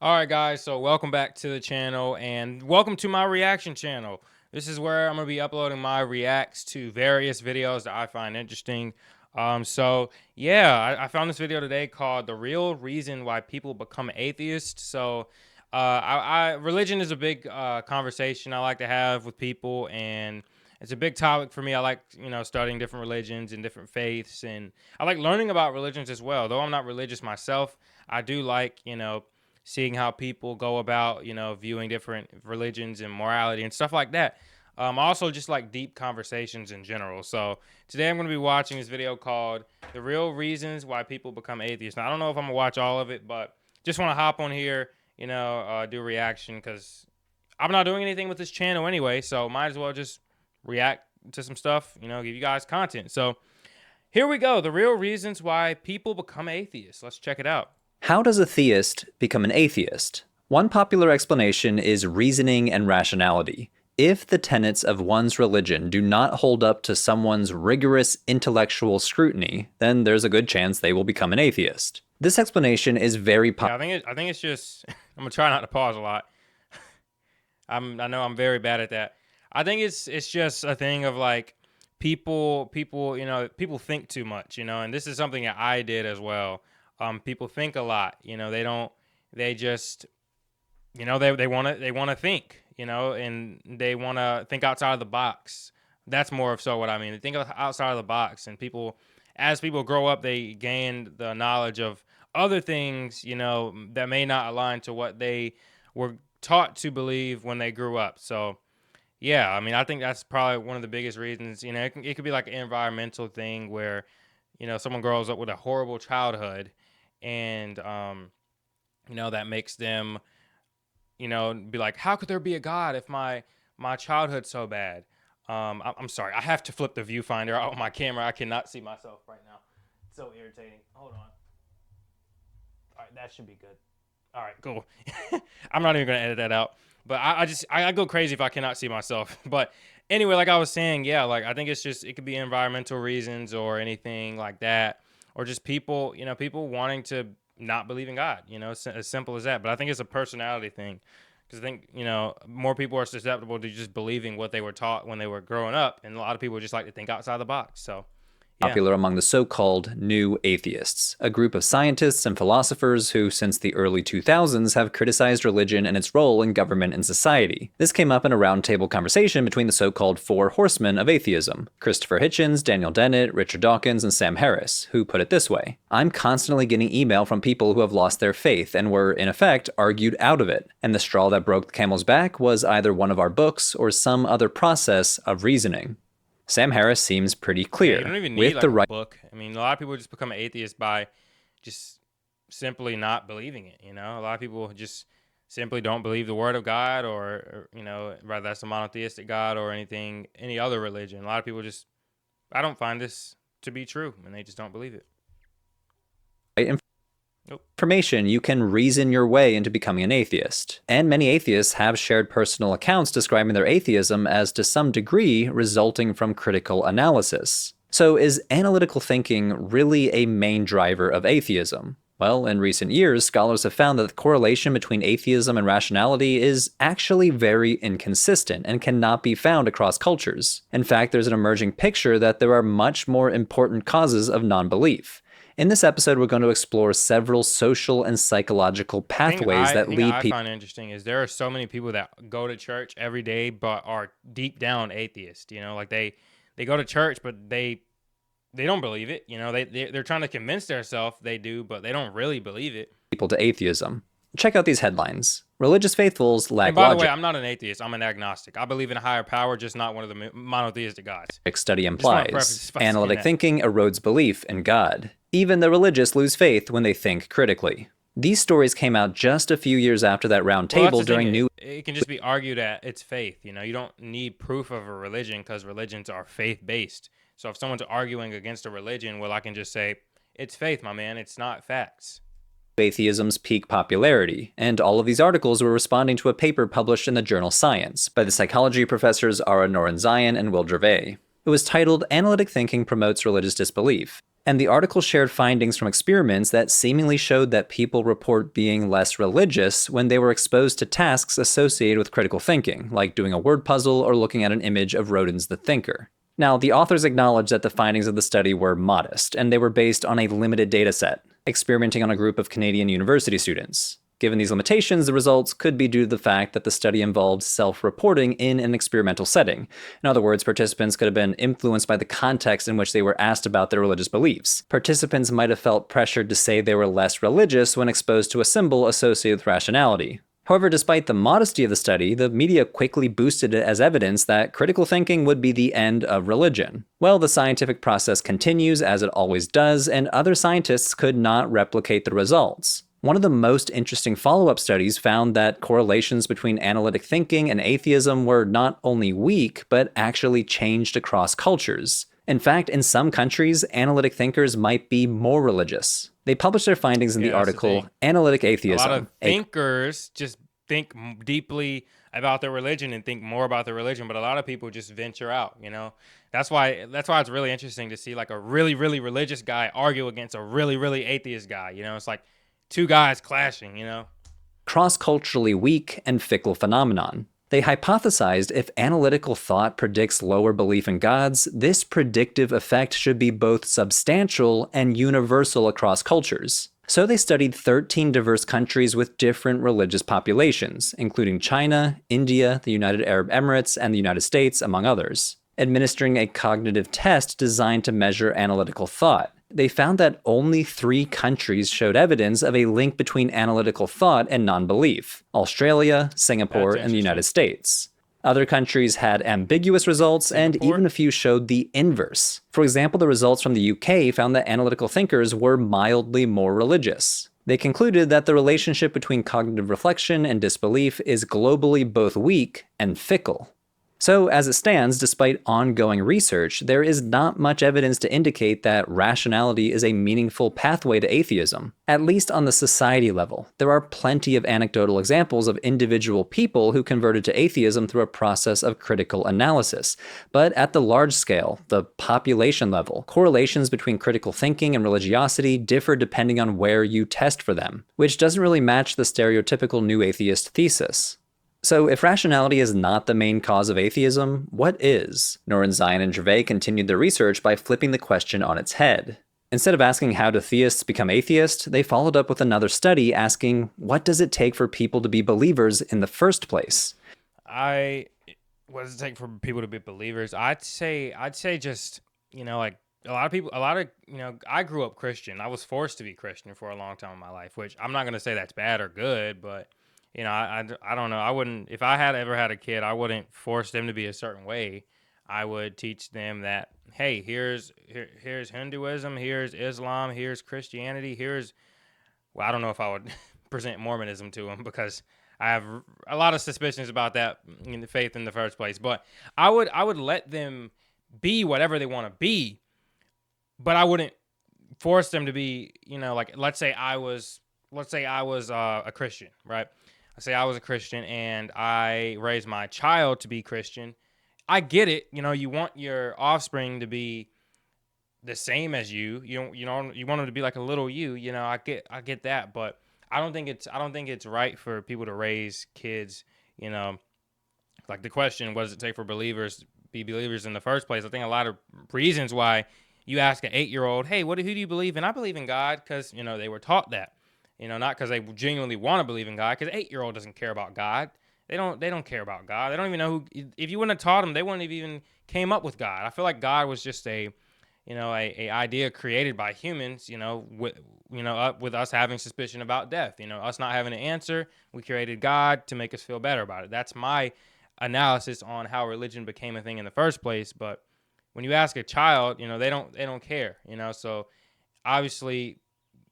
All right, guys, so welcome back to the channel and welcome to my reaction channel. This is where I'm going to be uploading my reacts to various videos that I find interesting. I found this video today called The Real Reason Why People Become Atheists. Religion is a big conversation I like to have with people, and it's a big topic for me. I like, studying different religions and different faiths, and I like learning about religions as well. Though I'm not religious myself, I do like, seeing how people go about, viewing different religions and morality and stuff like that. Also just like deep conversations in general. So today I'm going to be watching this video called The Real Reasons Why People Become Atheists. Now, I don't know if I'm going to watch all of it, but just want to hop on here, do a reaction because I'm not doing anything with this channel anyway. So might as well just react to some stuff, give you guys content. So here we go. The Real Reasons Why People Become Atheists. Let's check it out. How does a theist become an atheist? One popular explanation is reasoning and rationality. If the tenets of one's religion do not hold up to someone's rigorous intellectual scrutiny, then there's a good chance they will become an atheist. This explanation is very popular. Yeah, I think it's just I'm gonna try not to pause a lot. I know I'm very bad at that. I think it's just a thing of like people think too much, and this is something that I did as well. People think a lot, they just, they want to think, and they want to think outside of the box. That's more of so what I mean. They think outside of the box, and as people grow up, they gain the knowledge of other things, that may not align to what they were taught to believe when they grew up. So, yeah, I mean, I think that's probably one of the biggest reasons. It could be like an environmental thing where, someone grows up with a horrible childhood, and that makes them, be like, how could there be a God if my childhood's so bad? I'm sorry, I have to flip the viewfinder out on my camera. I cannot see myself right now. It's so irritating. Hold on. All right, that should be good. All right, cool. I'm not even gonna edit that out, but I go crazy if I cannot see myself. But anyway, like I was saying, yeah, like I think it could be environmental reasons or anything like that, or just people, people wanting to not believe in God, as simple as that. But I think it's a personality thing, because I think, more people are susceptible to just believing what they were taught when they were growing up, and a lot of people just like to think outside the box. So Popular among the so-called New Atheists, a group of scientists and philosophers who, since the early 2000s, have criticized religion and its role in government and society. This came up in a roundtable conversation between the so-called Four Horsemen of Atheism: Christopher Hitchens, Daniel Dennett, Richard Dawkins, and Sam Harris, who put it this way: "I'm constantly getting email from people who have lost their faith and were, in effect, argued out of it. And the straw that broke the camel's back was either one of our books or some other process of reasoning." Sam Harris seems pretty clear. Yeah, you don't even need like a book. I mean, a lot of people just become atheists by just simply not believing it. A lot of people just simply don't believe the word of God, or whether that's a monotheistic God or any other religion. A lot of people just, I don't find this to be true, and they just don't believe it. Information, you can reason your way into becoming an atheist. And many atheists have shared personal accounts describing their atheism as, to some degree, resulting from critical analysis. So is analytical thinking really a main driver of atheism? Well, in recent years, scholars have found that the correlation between atheism and rationality is actually very inconsistent and cannot be found across cultures. In fact, there's an emerging picture that there are much more important causes of non-belief. In this episode, we're going to explore several social and psychological pathways that lead people. I find interesting is there are so many people that go to church every day but are deep down atheist. Like they go to church but they don't believe it. They're trying to convince themselves they do, but they don't really believe it. People to atheism. Check out these headlines. Religious faithfuls lack logic. And by the way, I'm not an atheist. I'm an agnostic. I believe in a higher power, just not one of the monotheistic gods. Study implies. Analytic thinking erodes belief in God. Even the religious lose faith when they think critically. These stories came out just a few years after that round table during New... It can just be argued that it's faith. You don't need proof of a religion because religions are faith-based. So if someone's arguing against a religion, well, I can just say, it's faith, my man. It's not facts. Atheism's peak popularity, and all of these articles were responding to a paper published in the journal Science by the psychology professors Ara Norenzayan and Will Gervais. It was titled "Analytic Thinking Promotes Religious Disbelief." And the article shared findings from experiments that seemingly showed that people report being less religious when they were exposed to tasks associated with critical thinking, like doing a word puzzle or looking at an image of Rodin's The Thinker. Now, the authors acknowledged that the findings of the study were modest, and they were based on a limited dataset, experimenting on a group of Canadian university students. Given these limitations, the results could be due to the fact that the study involved self-reporting in an experimental setting. In other words, participants could have been influenced by the context in which they were asked about their religious beliefs. Participants might have felt pressured to say they were less religious when exposed to a symbol associated with rationality. However, despite the modesty of the study, the media quickly boosted it as evidence that critical thinking would be the end of religion. Well, the scientific process continues, as it always does, and other scientists could not replicate the results. One of the most interesting follow-up studies found that correlations between analytic thinking and atheism were not only weak, but actually changed across cultures. In fact, in some countries, analytic thinkers might be more religious. They published their findings in the article, Analytic Atheism. A lot of thinkers just think deeply about their religion and think more about their religion, but a lot of people just venture out, you know? That's why it's really interesting to see like a really, really religious guy argue against a really, really atheist guy, you know? It's like two guys clashing, you know? Cross-culturally weak and fickle phenomenon. They hypothesized if analytical thought predicts lower belief in gods, this predictive effect should be both substantial and universal across cultures. So they studied 13 diverse countries with different religious populations, including China, India, the United Arab Emirates, and the United States, among others, administering a cognitive test designed to measure analytical thought. They found that only 3 countries showed evidence of a link between analytical thought and non-belief: Australia, Singapore, and the United States. Other countries had ambiguous results, and even a few showed the inverse. For example, the results from the UK found that analytical thinkers were mildly more religious. They concluded that the relationship between cognitive reflection and disbelief is globally both weak and fickle. So, as it stands, despite ongoing research, there is not much evidence to indicate that rationality is a meaningful pathway to atheism, at least on the society level. There are plenty of anecdotal examples of individual people who converted to atheism through a process of critical analysis. But at the large scale, the population level, correlations between critical thinking and religiosity differ depending on where you test for them, which doesn't really match the stereotypical new atheist thesis. So if rationality is not the main cause of atheism, what is? Noren Zion and Gervais continued their research by flipping the question on its head. Instead of asking how do theists become atheists, they followed up with another study asking, what does it take for people to be believers in the first place? What does it take for people to be believers? I'd say just, you know, like I grew up Christian. I was forced to be Christian for a long time in my life, which I'm not going to say that's bad or good, but you know, I don't know. I wouldn't, if I had ever had a kid, I wouldn't force them to be a certain way. I would teach them that, hey, here's Hinduism, here's Islam, here's Christianity, well, I don't know if I would present Mormonism to them because I have a lot of suspicions about that in the faith in the first place. But I would let them be whatever they want to be, but I wouldn't force them to be, you know, like let's say I was a Christian, right? Say I was a Christian and I raised my child to be Christian. I get it. You know, you want your offspring to be the same as you. You want them to be like a little you. You know, I get that, but I don't think it's right for people to raise kids. You know, like the question, what does it take for believers to be believers in the first place? I think a lot of reasons why you ask an 8-year-old, hey, who do you believe in? I believe in God, because you know they were taught that. You know, not because they genuinely want to believe in God, because an 8-year-old doesn't care about God. They don't care about God. They don't even know who. If you wouldn't have taught them, they wouldn't have even came up with God. I feel like God was just a idea created by humans. You know, with us having suspicion about death. You know, us not having an answer, we created God to make us feel better about it. That's my analysis on how religion became a thing in the first place. But when you ask a child, you know, they don't care. You know, so obviously,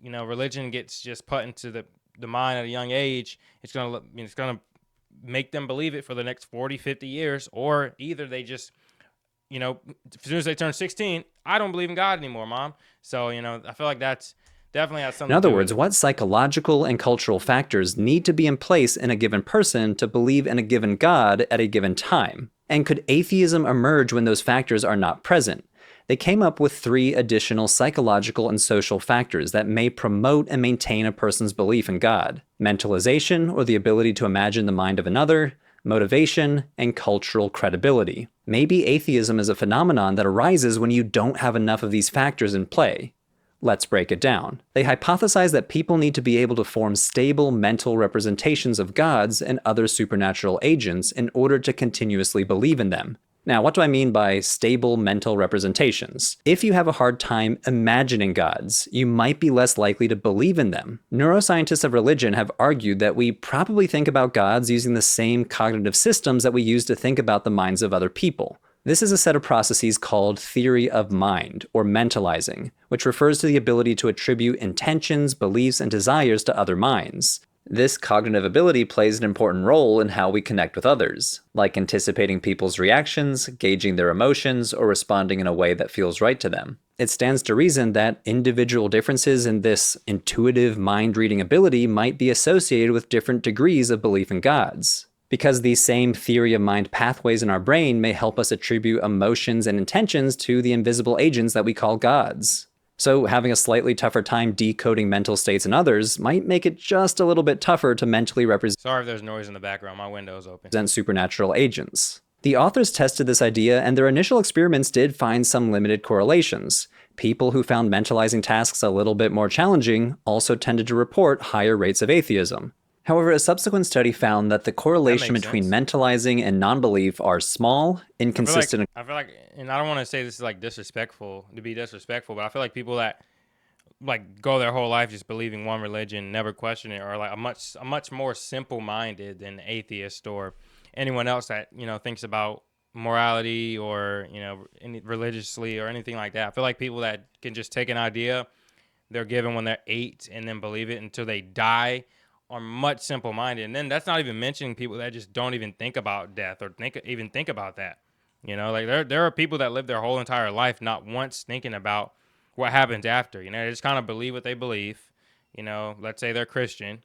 you know, religion gets just put into the mind at a young age. It's gonna make them believe it for the next 40, 50 years, or either they just, you know, as soon as they turn 16, I don't believe in God anymore, Mom. So, you know, I feel like that's definitely has something to do with it. In other words, what psychological and cultural factors need to be in place in a given person to believe in a given God at a given time? And could atheism emerge when those factors are not present? They came up with 3 additional psychological and social factors that may promote and maintain a person's belief in God: mentalization, or the ability to imagine the mind of another; motivation; and cultural credibility. Maybe atheism is a phenomenon that arises when you don't have enough of these factors in play. Let's break it down. They hypothesize that people need to be able to form stable mental representations of gods and other supernatural agents in order to continuously believe in them. Now, what do I mean by stable mental representations? If you have a hard time imagining gods, you might be less likely to believe in them. Neuroscientists of religion have argued that we probably think about gods using the same cognitive systems that we use to think about the minds of other people. This is a set of processes called theory of mind, or mentalizing, which refers to the ability to attribute intentions, beliefs, and desires to other minds. This cognitive ability plays an important role in how we connect with others, like anticipating people's reactions, gauging their emotions, or responding in a way that feels right to them. It stands to reason that individual differences in this intuitive mind-reading ability might be associated with different degrees of belief in gods, because these same theory of mind pathways in our brain may help us attribute emotions and intentions to the invisible agents that we call gods. So having a slightly tougher time decoding mental states in others might make it just a little bit tougher to mentally represent Sorry if there's noise in the background. My window's open. supernatural agents. The authors tested this idea, and their initial experiments did find some limited correlations. People who found mentalizing tasks a little bit more challenging also tended to report higher rates of atheism. However, a subsequent study found that the correlation between mentalizing and non-belief are small, inconsistent. I feel like, and I don't want to say this is like disrespectful, to be disrespectful, but I feel like people that like go their whole life just believing one religion, never question it, are like a much more simple-minded than atheist or anyone else that, you know, thinks about morality or, you know, religiously or anything like that. I feel like people that can just take an idea they're given when they're 8 and then believe it until they die are much simple-minded. And then that's not even mentioning people that just don't even think about death or even think about that. You know, like there are people that live their whole entire life not once thinking about what happens after. You know, they just kind of believe what they believe. You know, let's say they're Christian,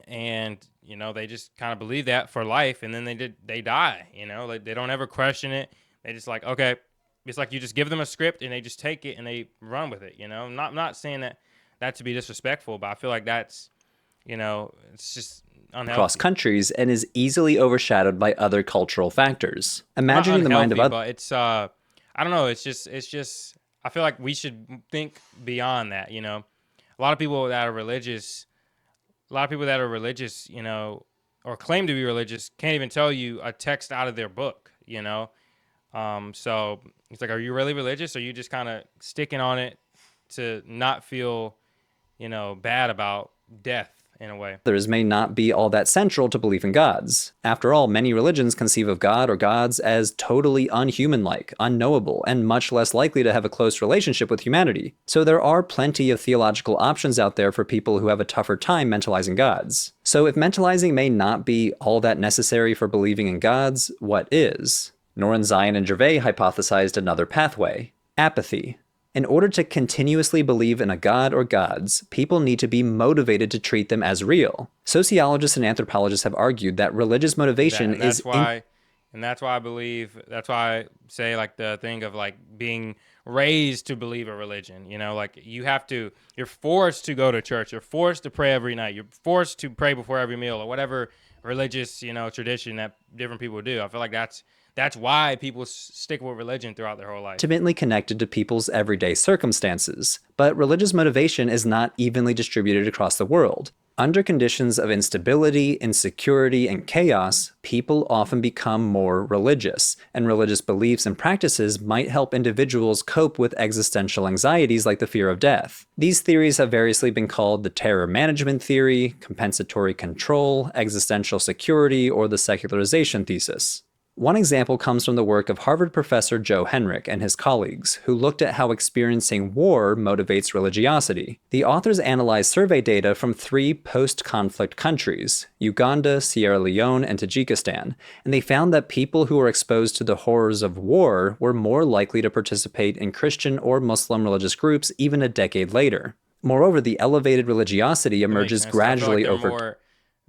and you know they just kind of believe that for life, and then they die. You know, like they don't ever question it. They just like, okay, it's like you just give them a script and they just take it and they run with it. You know, I'm not saying that to be disrespectful, but I feel like that's, you know, it's just unhealthy. Across countries and is easily overshadowed by other cultural factors. Imagining the mind of others. But it's I don't know. It's just I feel like we should think beyond that. You know, a lot of people that are religious, you know, or claim to be religious, can't even tell you a text out of their book. You know, so it's like, are you really religious? Or are you just kind of sticking on it to not feel, you know, bad about death? In a way, others may not be all that central to belief in gods. After all, many religions conceive of God or gods as totally unhuman-like, unknowable, and much less likely to have a close relationship with humanity. So there are plenty of theological options out there for people who have a tougher time mentalizing gods. So if mentalizing may not be all that necessary for believing in gods, what is? Noren Zion and Gervais hypothesized another pathway: apathy. In order to continuously believe in a god or gods, people need to be motivated to treat them as real. Sociologists and anthropologists have argued that religious motivation that's why I say like the thing of like being raised to believe a religion. You know, like you're forced to go to church, you're forced to pray every night, you're forced to pray before every meal, or whatever religious, you know, tradition that different people do. I feel like that's why people stick with religion throughout their whole life. Intimately connected to people's everyday circumstances, but religious motivation is not evenly distributed across the world. Under conditions of instability, insecurity, and chaos, people often become more religious, and religious beliefs and practices might help individuals cope with existential anxieties like the fear of death. These theories have variously been called the terror management theory, compensatory control, existential security, or the secularization thesis. One example comes from the work of Harvard professor Joe Henrich and his colleagues, who looked at how experiencing war motivates religiosity. The authors analyzed survey data from 3 post-conflict countries, Uganda, Sierra Leone, and Tajikistan, and they found that people who were exposed to the horrors of war were more likely to participate in Christian or Muslim religious groups even a decade later. Moreover, the elevated religiosity emerges gradually over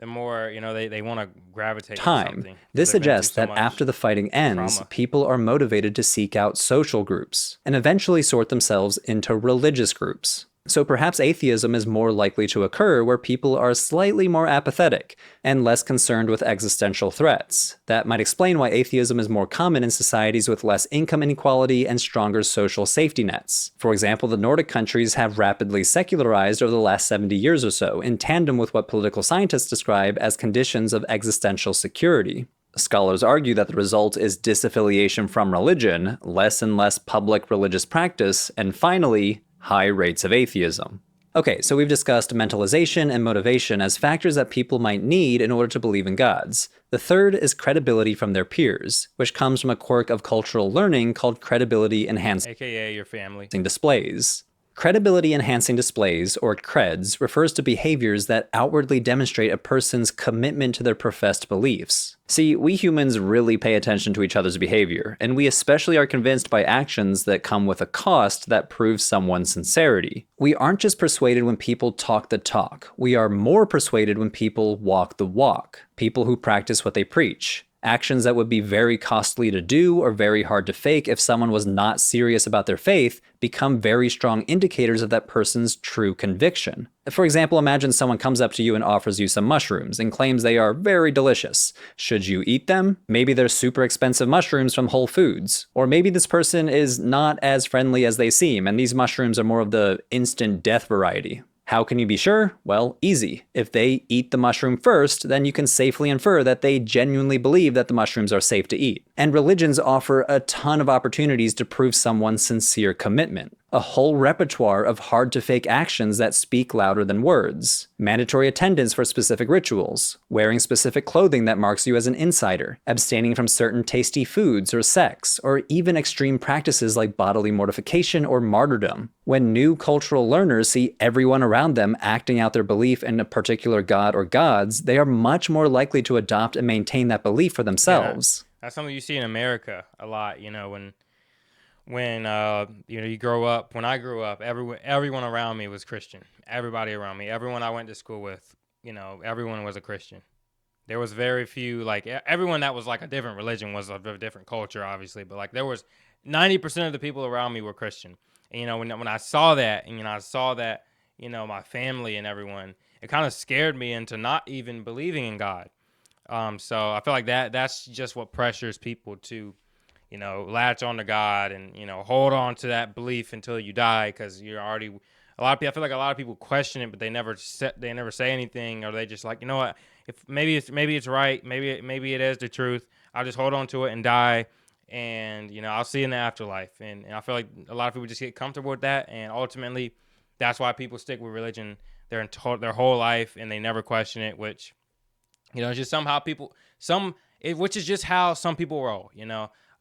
the more, they want to gravitate to Time. something because This they've been through suggests so that much after the fighting ends, trauma. people are motivated to seek out social groups and eventually sort themselves into religious groups. So perhaps atheism is more likely to occur where people are slightly more apathetic and less concerned with existential threats. That might explain why atheism is more common in societies with less income inequality and stronger social safety nets. For example, the Nordic countries have rapidly secularized over the last 70 years or so, in tandem with what political scientists describe as conditions of existential security. Scholars argue that the result is disaffiliation from religion, less and less public religious practice, and finally, high rates of atheism. Okay, so we've discussed mentalization and motivation as factors that people might need in order to believe in gods. The third is credibility from their peers, which comes from a quirk of cultural learning called credibility enhancing AKA your family. displays. Credibility enhancing displays, or creds, refers to behaviors that outwardly demonstrate a person's commitment to their professed beliefs. See, we humans really pay attention to each other's behavior, and we especially are convinced by actions that come with a cost that proves someone's sincerity. We aren't just persuaded when people talk the talk, we are more persuaded when people walk the walk, people who practice what they preach. Actions that would be very costly to do or very hard to fake if someone was not serious about their faith become very strong indicators of that person's true conviction. For example, imagine someone comes up to you and offers you some mushrooms and claims they are very delicious. Should you eat them? Maybe they're super expensive mushrooms from Whole Foods. Or maybe this person is not as friendly as they seem and these mushrooms are more of the instant death variety. How can you be sure? Well, easy. If they eat the mushroom first, then you can safely infer that they genuinely believe that the mushrooms are safe to eat. And religions offer a ton of opportunities to prove someone's sincere commitment. A whole repertoire of hard-to-fake actions that speak louder than words. Mandatory attendance for specific rituals. Wearing specific clothing that marks you as an insider. Abstaining from certain tasty foods or sex. Or even extreme practices like bodily mortification or martyrdom. When new cultural learners see everyone around them acting out their belief in a particular god or gods, they are much more likely to adopt and maintain that belief for themselves. Yeah, that's something you see in America a lot, when you grow up. When I grew up, everyone around me was Christian. Everybody around me, everyone I went to school with, everyone was a Christian. There was very few, like, everyone that was like a different religion was of a different culture, obviously, but like there was 90% of the people around me were Christian. And when I saw that, and I saw that, my family and everyone, it kind of scared me into not even believing in God. So I feel like that's just what pressures people to, latch on to God and, hold on to that belief until you die, because you're already, I feel like a lot of people question it, but they never say anything, or they just like, what, if maybe it's right, maybe it is the truth. I'll just hold on to it and die, and I'll see in the afterlife. And I feel like a lot of people just get comfortable with that, and ultimately that's why people stick with religion their whole life, and they never question it, which, it's just somehow which is just how some people roll.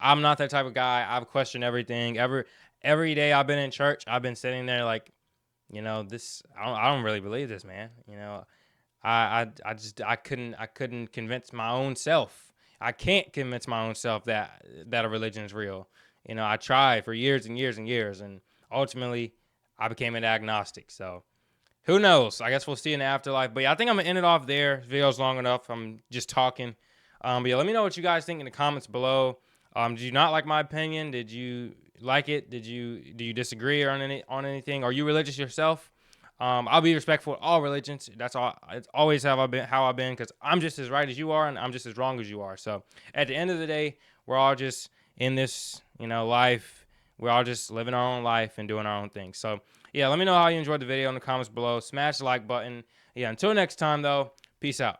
I'm not that type of guy. I've questioned everything. Every day I've been in church, I've been sitting there like, this, I don't really believe this, man. I couldn't convince my own self. I can't convince my own self that a religion is real. I tried for years and years and years, and ultimately I became an agnostic. So who knows? I guess we'll see in the afterlife. But yeah, I think I'm gonna end it off there. This video's long enough. I'm just talking. But yeah, let me know what you guys think in the comments below. Did you not like my opinion? Did you like it? Do you disagree on anything? Are you religious yourself? I'll be respectful of all religions. That's all. It's always how I've been, because I'm just as right as you are, and I'm just as wrong as you are. So at the end of the day, we're all just in this, life. We're all just living our own life and doing our own thing. So yeah, let me know how you enjoyed the video in the comments below. Smash the like button. Yeah, until next time though, peace out.